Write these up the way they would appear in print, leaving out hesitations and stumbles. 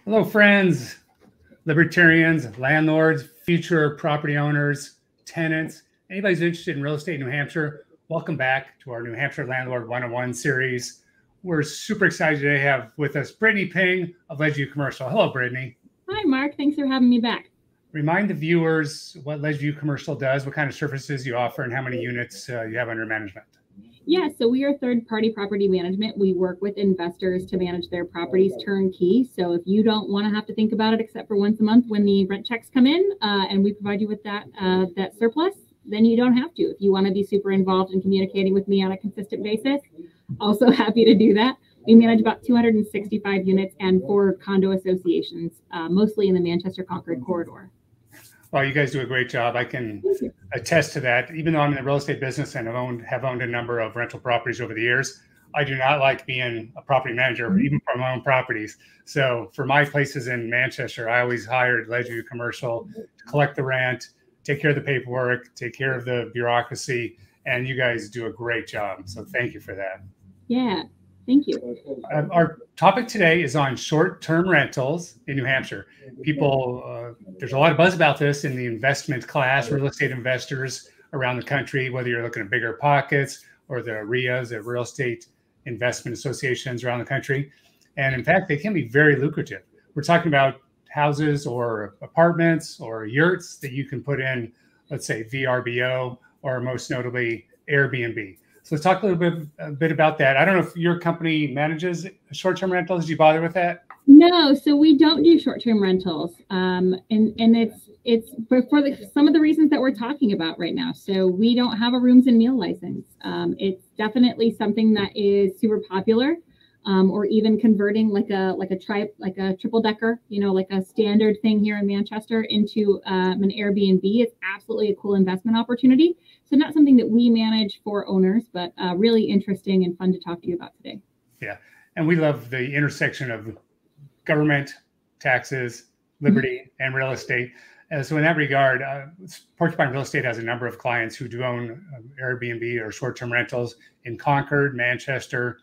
Hello, friends, libertarians, landlords, future property owners, tenants, anybody who's interested in real estate in New Hampshire. Welcome back to our New Hampshire Landlord 101 series. We're super excited today to have with us Brittany Ping of Ledgeview Commercial. Hello, Brittany. Hi, Mark. Thanks for having me back. Remind the viewers what Ledgeview Commercial does, what kind of services you offer, and how many units you have under management. Yeah, so we are third-party property management. We work with investors to manage their properties turnkey. So if you don't want to have to think about it except for once a month when the rent checks come in, and we provide you with that surplus, then you don't have to. If you want to be super involved in communicating with me on a consistent basis, also happy to do that. We manage about 265 units and 4 condo associations, mostly in the Manchester-Concord corridor. Well, you guys do a great job. I can attest to that. Even though I'm in the real estate business and have owned a number of rental properties over the years, I do not like being a property manager, even for my own properties. So for my places in Manchester, I always hired Ledgeview Commercial to collect the rent, take care of the paperwork, take care of the bureaucracy, and you guys do a great job. So thank you for that. Yeah, thank you. Our topic today is on short-term rentals in New Hampshire. People, there's a lot of buzz about this in the investment class, real estate investors around the country, whether you're looking at bigger pockets or the RIAs, the real estate investment associations around the country. And in fact, they can be very lucrative. We're talking about houses or apartments or yurts that you can put in, let's say, VRBO, or most notably Airbnb. So let's talk a bit about that. I don't know if your company manages short-term rentals. Do you bother with that? No, so we don't do short-term rentals, and it's for some of the reasons that we're talking about right now. So we don't have a rooms and meal license. It's definitely something that is super popular, or even converting like a triple decker, like a standard thing here in Manchester into an Airbnb is absolutely a cool investment opportunity. So not something that we manage for owners, but really interesting and fun to talk to you about today. Yeah, and we love the intersection of government, taxes, liberty, and real estate. So in that regard, Porcupine Real Estate has a number of clients who do own Airbnb or short-term rentals in Concord, Manchester,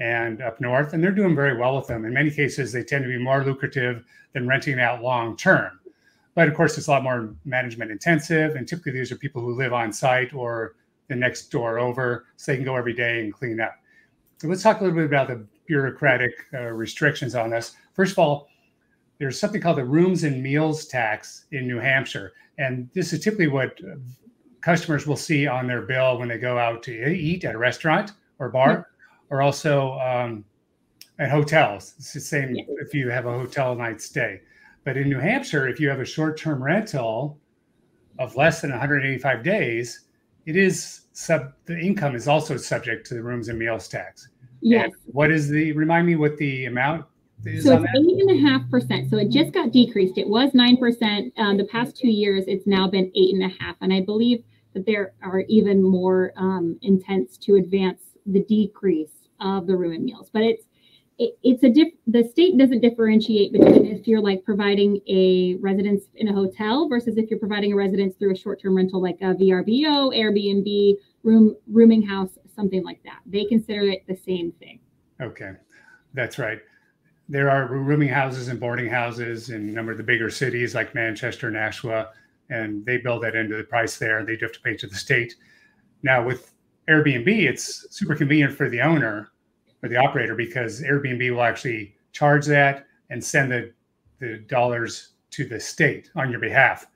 and up north, and they're doing very well with them. In many cases, they tend to be more lucrative than renting out long-term. But of course, it's a lot more management intensive, and typically these are people who live on site or the next door over, so they can go every day and clean up. So let's talk a little bit about the bureaucratic restrictions on this. First of all, there's something called the rooms and meals tax in New Hampshire. And this is typically what customers will see on their bill when they go out to eat at a restaurant or bar, or also at hotels. It's the same if you have a hotel night stay. But in New Hampshire, if you have a short-term rental of less than 185 days, the income is also subject to the rooms and meals tax. Yes. And what is remind me what the amount is so on that? It's 8.5%. So it just got decreased. It was 9%. The past 2 years, it's now been 8.5%. And I believe that there are even more intents to advance the decrease of the room and meals. But the state doesn't differentiate between if you're like providing a residence in a hotel versus if you're providing a residence through a short-term rental like a VRBO, Airbnb, rooming house, something like that. They consider it the same thing. Okay, that's right. There are rooming houses and boarding houses in a number of the bigger cities like Manchester, Nashua, and they build that into the price there. They do have to pay to the state. Now with Airbnb, it's super convenient for the owner or the operator because Airbnb will actually charge that and send the dollars to the state on your behalf.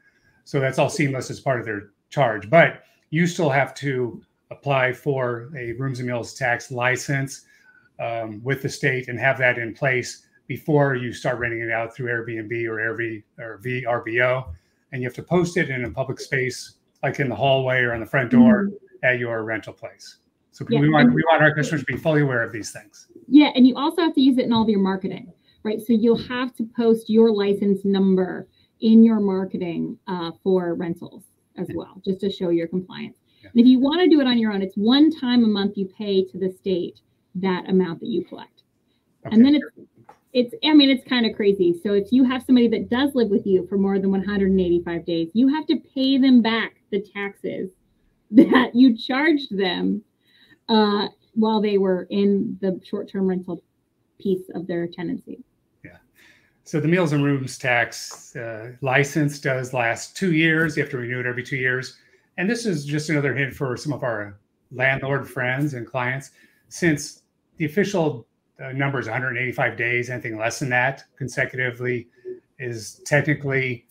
So that's all seamless as part of their charge. But you still have to apply for a rooms and meals tax license with the state and have that in place before you start renting it out through Airbnb or VRBO. And you have to post it in a public space, like in the hallway or on the front door at your rental place. So we want our customers to be fully aware of these things. Yeah, and you also have to use it in all of your marketing, right? So you'll have to post your license number in your marketing for rentals as well, just to show your compliance. Yeah. And if you want to do it on your own, it's one time a month you pay to the state that amount that you collect. Okay. And then it's kind of crazy. So if you have somebody that does live with you for more than 185 days, you have to pay them back the taxes that you charged them while they were in the short-term rental piece of their tenancy. Yeah. So the meals and rooms tax license does last 2 years. You have to renew it every 2 years. And this is just another hint for some of our landlord friends and clients. Since the official number is 185 days, anything less than that consecutively is technically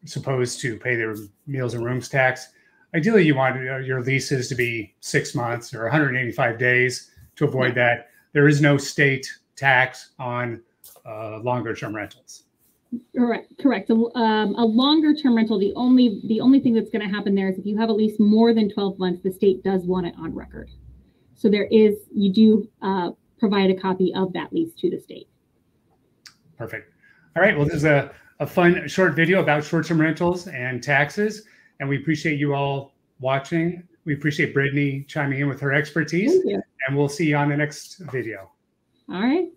supposed to pay their meals and rooms tax. Ideally, you want your leases to be 6 months or 185 days to avoid that. There is no state tax on longer term rentals. Correct. A longer term rental, the only thing that's going to happen there is if you have at least more than 12 months, the state does want it on record. So you do provide a copy of that lease to the state. Perfect. All right. Well, this is a fun short video about short-term rentals and taxes, and we appreciate you all watching. We appreciate Brittany chiming in with her expertise, and we'll see you on the next video. All right.